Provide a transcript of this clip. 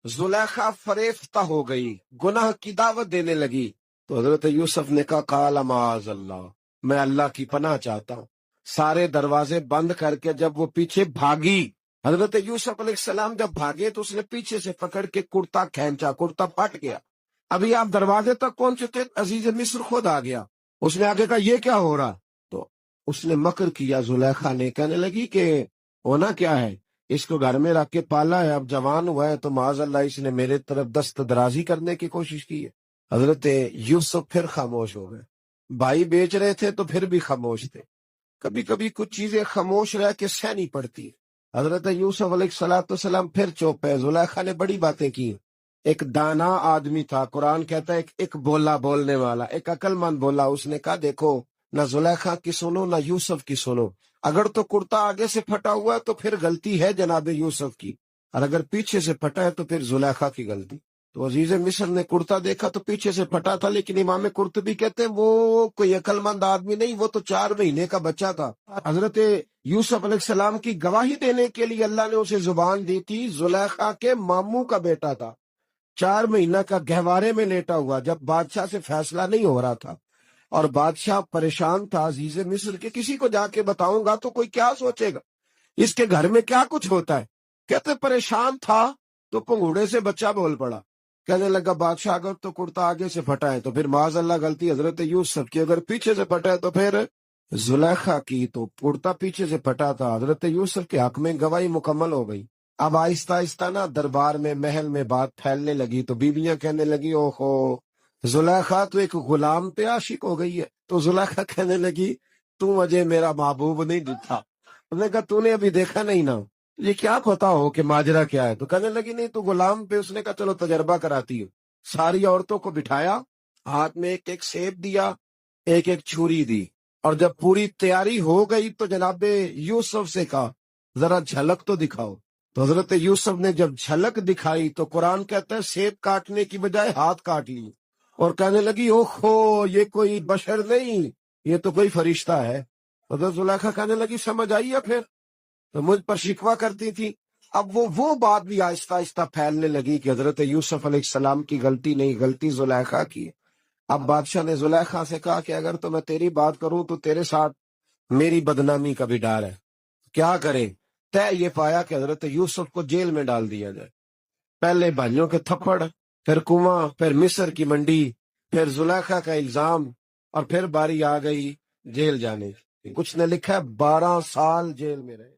زلیخا فریفتہ ہو گئی، گناہ کی دعوت دینے لگی، تو حضرت یوسف نے کہا قال معاذ اللہ، میں اللہ کی پناہ چاہتا ہوں۔ سارے دروازے بند کر کے جب وہ پیچھے بھاگی، حضرت یوسف علیہ السلام جب بھاگے تو اس نے پیچھے سے پکڑ کے کرتا کھینچا، کرتا پھٹ گیا۔ ابھی آپ دروازے تک پہنچے تھے، عزیز مصر خود آ گیا۔ اس نے آگے کہا یہ کیا ہو رہا؟ تو اس نے مکر کیا، زلیخا نے، کہنے لگی کہ ہونا کیا ہے، اس کو گھر میں رکھ کے پالا ہے، اب جوان ہوا ہے تو معاذ اللہ اس نے میرے طرف دست درازی کرنے کی کوشش کی ہے۔ حضرت یوسف پھر خاموش ہو گئے۔ بھائی بیچ رہے تھے تو پھر بھی خاموش تھے۔ کبھی کبھی کچھ چیزیں خاموش رہ کے سہنی پڑتی ہیں۔ حضرت یوسف علیہ السلام پھر چپ ہے۔ زلیخا نے بڑی باتیں کی۔ ایک دانا آدمی تھا، قرآن کہتا ہے ایک بولا بولنے والا، ایک عقل مند بولا۔ اس نے کہا دیکھو، نہ زلیخا کی سنو نہ یوسف کی سنو۔ اگر تو کرتا آگے سے پھٹا ہوا ہے تو پھر غلطی ہے جناب یوسف کی، اور اگر پیچھے سے پھٹا ہے تو پھر زلیخا کی غلطی۔ تو عزیز مصر نے کرتا دیکھا تو پیچھے سے پھٹا تھا، لیکن امام قرطبی کہتے ہیں وہ کوئی عقل مند آدمی نہیں، وہ تو 4 مہینے کا بچہ تھا۔ حضرت یوسف علیہ السلام کی گواہی دینے کے لیے اللہ نے اسے زبان دی تھی۔ زلیخا کے ماموں کا بیٹا تھا، 4 مہینہ کا گہوارے میں لیٹا ہوا، جب بادشاہ سے فیصلہ نہیں ہو رہا تھا اور بادشاہ پریشان تھا عزیز مصر کے کسی کو جا کے بتاؤں گا تو کوئی کیا سوچے گا، اس کے گھر میں کیا کچھ ہوتا ہے۔ کہتے پریشان تھا تو پنگوڑے سے بچہ بول پڑا، کہنے لگا بادشاہ اگر تو کرتا آگے سے پھٹا ہے تو پھر معاذ اللہ غلطی حضرت یوسف کی، اگر پیچھے سے پھٹا ہے تو پھر زلیخا کی۔ تو کرتا پیچھے سے پھٹا تھا، حضرت یوسف کے حق میں گواہی مکمل ہو گئی۔ اب آہستہ آہستہ نا دربار میں محل میں بات پھیلنے لگی، تو بیویاں کہنے لگی اوہو زلیخا تو ایک غلام پہ عاشق ہو گئی ہے۔ تو زلیخا کہنے لگی تو مجھے میرا محبوب نہیں دکھا۔ اس نے کہا تو نے ابھی دیکھا نہیں نا، یہ کیا پتا ہو کہ ماجرا کیا ہے؟ تو کہنے لگی نہیں تو غلام پہ۔ اس نے کہا چلو تجربہ کراتی ہوں۔ ساری عورتوں کو بٹھایا، ہاتھ میں ایک ایک سیب دیا، ایک ایک چھری دی، اور جب پوری تیاری ہو گئی تو جناب یوسف سے کہا ذرا جھلک تو دکھاؤ۔ تو حضرت یوسف نے جب جھلک دکھائی تو قرآن کہتا ہے سیب کاٹنے کی بجائے ہاتھ کاٹ لی، اور کہنے لگی اوہو یہ کوئی بشر نہیں، یہ تو کوئی فرشتہ ہے۔ حضرت زلیخا کہنے لگی سمجھ آئی ہے پھر؟ تو مجھ پر شکوہ کرتی تھی۔ اب وہ بات بھی آہستہ آہستہ پھیلنے لگی کہ حضرت یوسف علیہ السلام کی غلطی نہیں، غلطی زلیخا کی ہے۔ اب بادشاہ نے زلیخا سے کہا کہ اگر تو میں تیری بات کروں تو تیرے ساتھ میری بدنامی کا بھی ڈر ہے، کیا کرے؟ طے یہ پایا کہ حضرت یوسف کو جیل میں ڈال دیا جائے۔ پہلے بھائیوں کے تھپڑ، پھر کنواں، پھر مصر کی منڈی، پھر زلیخا کا الزام، اور پھر باری آ گئی جیل جانے کی۔ کچھ نے لکھا ہے 12 سال جیل میں رہے۔